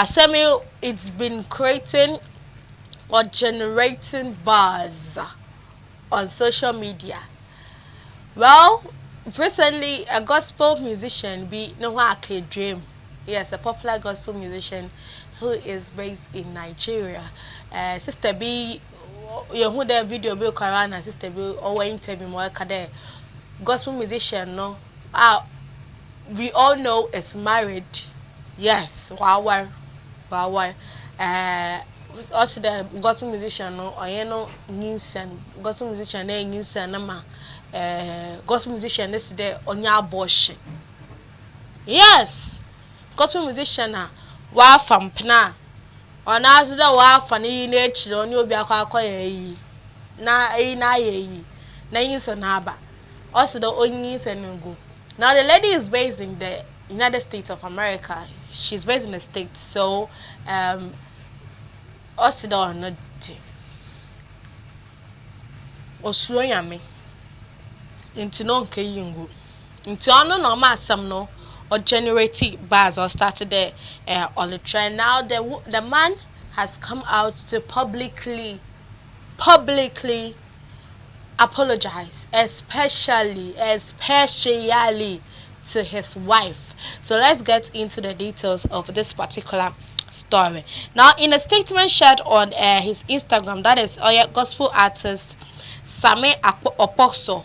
Samuel, it's been creating or generating buzz on social media. Well, recently a gospel musician be no dream. Yes, a popular gospel musician who is based in Nigeria. Sister B, you who the video be Karana, Sister B, or interview more kade. Gospel musician, no. We all know is married. Yes, wow. Uh, also the gospel musician no or you know ninsen gospel musician na ninsen na ma gospel musician this day onya abortion. Yes, gospel musician na wa fampna ona aso da wa fa na yi na echire oni obi akwa yi na yi na yinsen na aba also the only go. Now the lady is based in the United States of America. She's based in the States, so also the not osuro yame into no nke yingu into ano no ma asam no or generate buzz or started there on the trend. Now the man has come out to publicly apologize, especially to his wife. So let's get into the details of this particular story. Now, in a statement shared on his Instagram, that is gospel artist Sammie Okposo.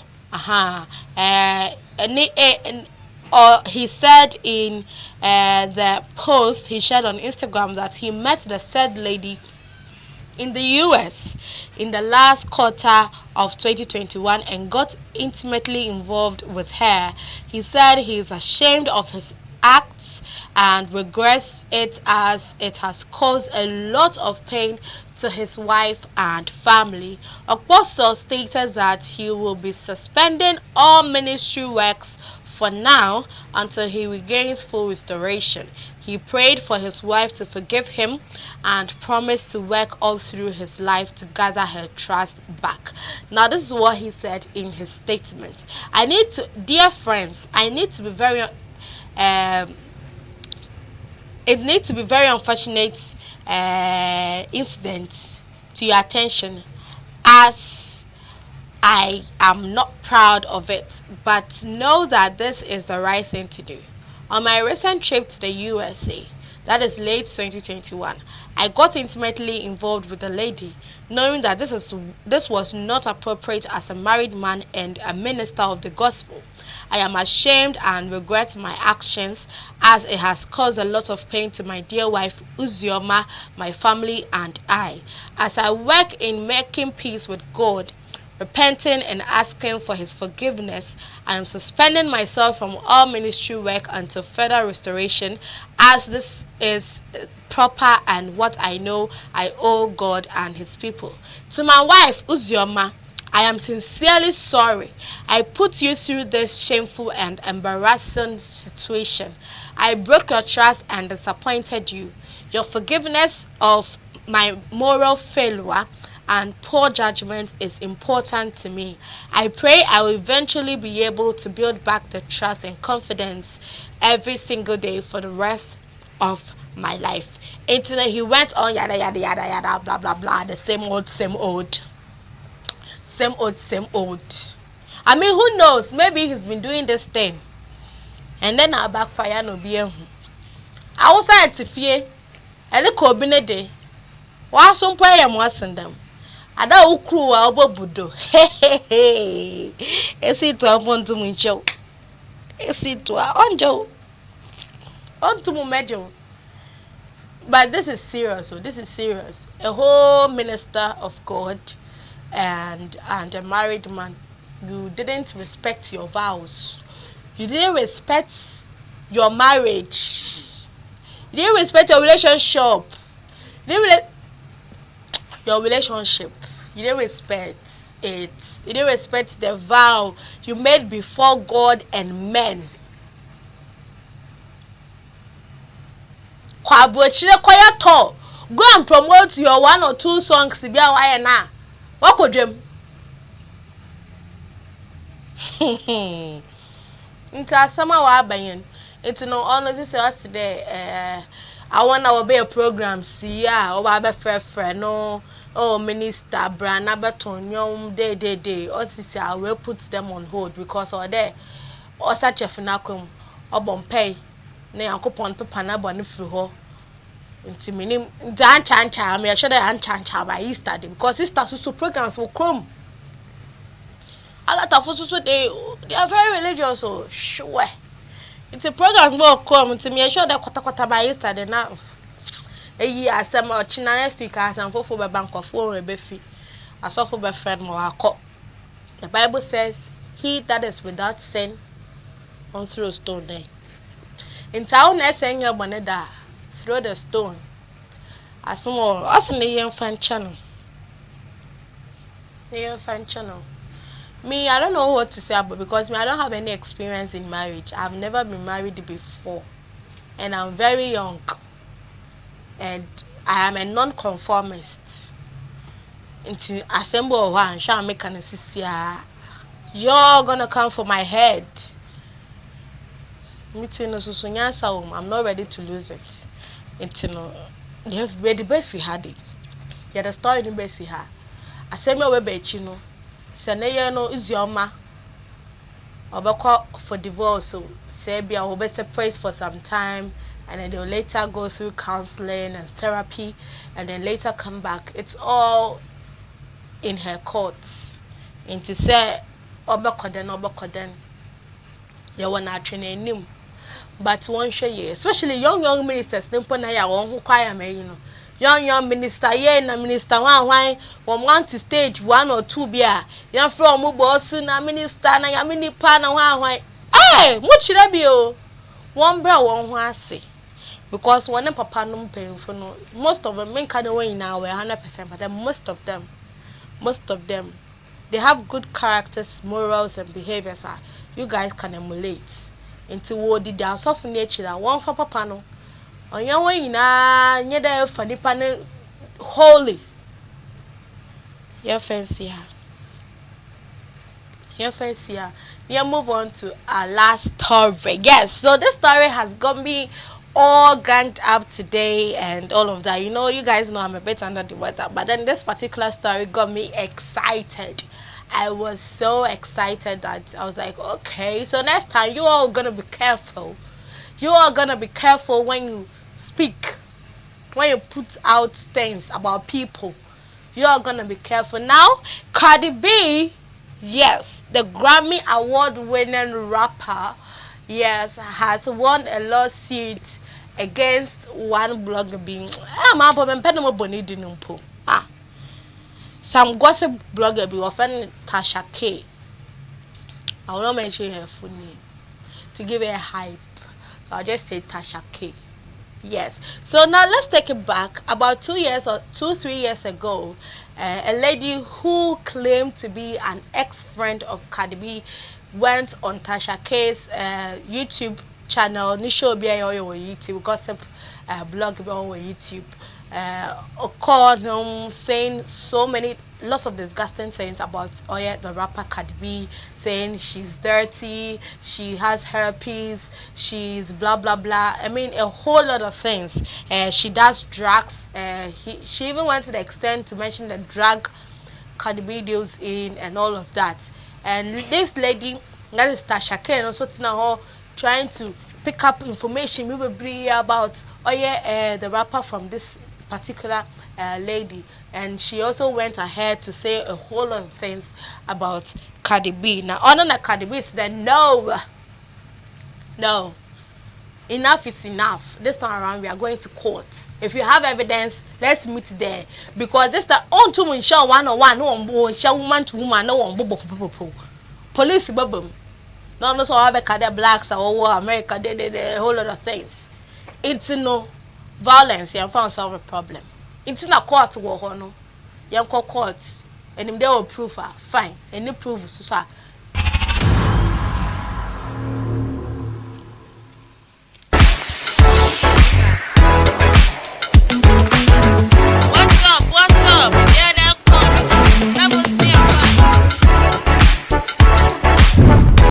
He said in the post he shared on Instagram that he met the said lady in the US in the last quarter of 2021 and got intimately involved with her. He said he is ashamed of his acts and regrets it as it has caused a lot of pain to his wife and family. Okposo stated that he will be suspending all ministry works for now until he regains full restoration. He prayed for his wife to forgive him and promised to work all through his life to gather her trust back. Now, this is what he said in his statement. Dear friends, I need to be very, it needs to be very unfortunate incident to your attention as I am not proud of it, but know that this is the right thing to do. On my recent trip to the USA, that is late 2021, I got intimately involved with the lady, knowing that this was not appropriate as a married man and a minister of the gospel. I am ashamed and regret my actions as it has caused a lot of pain to my dear wife Ozioma, my family and I. As I work in making peace with God, repenting and asking for his forgiveness, I am suspending myself from all ministry work until further restoration, as this is proper and what I know I owe God and his people. To my wife Ozioma, I am sincerely sorry I put you through this shameful and embarrassing situation. I broke your trust and disappointed you. Your forgiveness of my moral failure and poor judgment is important to me. I pray I will eventually be able to build back the trust and confidence every single day for the rest of my life. Until he went on yada yada yada yada blah blah blah, the same old. I mean, who knows? Maybe he's been doing this thing and then our backfire no be. I also had to fear a little bit. Why some prayer wasn't them? Ada ukru wa obobudo. Esi to abonto muncho. Esi to onjo. Onto mu mejo. But this is serious. So this is serious. A whole minister of God and a married man, you didn't respect your vows. You didn't respect your marriage. You didn't respect your relationship. Your relationship. You didn't respect it. You didn't respect the vow you made before God and men. Go and promote your 1 or 2 songs. What could you? Into a summer wa bayin. Into no honors say us today. I want to obey a program. See, yeah, or I be fair, no. Oh, Minister Brand, Aberton, young day. Or see, I will put them on hold because or there, or such a finacum, or bompay. Nay, Uncle Pon Papa Nabon through her. Into me, Dan Chancha, I may show the Anchancha by Easter because Easter so programs will come. A lot of us they are very religious, so sure. It's a program will come to me. I sure that Kota by Easter now. A year, some or China next week, as I'm for a bank of 4 Befi. I saw for my friend more. The Bible says, he that is without sin on through a stone day. In town, I sang your bonnet throw the stone. As more, us in the young fan channel. The young fan channel. Me, I don't know what to say about because me, I don't have any experience in marriage. I've never been married before, and I'm very young, and I am a non-conformist. Into assemble one, shall make an you're gonna come for my head. Meeting I'm not ready to lose it. Into no, you have the best he had it. Yet the story the best he had. Assemble we bet you know. Senaya no Ozioma Obako for divorce, so Serbia will be separate for some time and then they'll later go through counseling and therapy and then later come back. It's all in her courts. And to say Obakoden you wanna train him. But one share, especially young ministers, they put na ya one who choir me, you know. Young minister, yeah, na minister one want to stage 1 or 2 beer. Young from boss na minister na ya mini pan na one. Hey, what should I be? One bra one say. Because one papa no paying for no. Most of them make kind of way now 100%, but then most of them, they have good characters, morals, and behaviors. You guys can emulate into what did they soft nature one for papa no. On your way na nyeda for the panel holy. Your fancy her. You move on to our last story. Yes, so this story has got me all ganged up today and all of that. You know, you guys know I'm a bit under the weather, but then this particular story got me excited. I was so excited that I was like, okay, so next time you all gonna be careful. You are gonna be careful when you speak, when you put out things about people. You are gonna be careful. Now, Cardi B, yes, the Grammy Award-winning rapper, yes, has won a lawsuit against one blogger being some gossip blogger be offending Tasha K. I will not mention her full name to give her hype. So I'll just say Tasha K. Yes. So now let's take it back. About 3 years ago, a lady who claimed to be an ex-friend of Cardi B went on Tasha K's YouTube channel. Nisho be on YouTube gossip blog on YouTube. Saying lots of disgusting things about the rapper Cardi B, saying she's dirty, she has herpes, she's blah blah blah. I mean, a whole lot of things. She does drugs. She even went to the extent to mention the drug Cardi B deals in and all of that. And this lady, that is Tasha K, and also Tina, trying to pick up information about the rapper from this particular lady, and she also went ahead to say a whole lot of things about Cardi B. Now, Cardi B said, no, enough is enough. This time around, we are going to court. If you have evidence, let's meet there. Because this time, on to me, show 101, no one, show woman to woman, no one, police, bubble. No, so I be blacks or America, they a whole lot of things. It's no violence, you found solve a problem. It's not court war, no. You court, and if they will prove her, fine. Any proof, so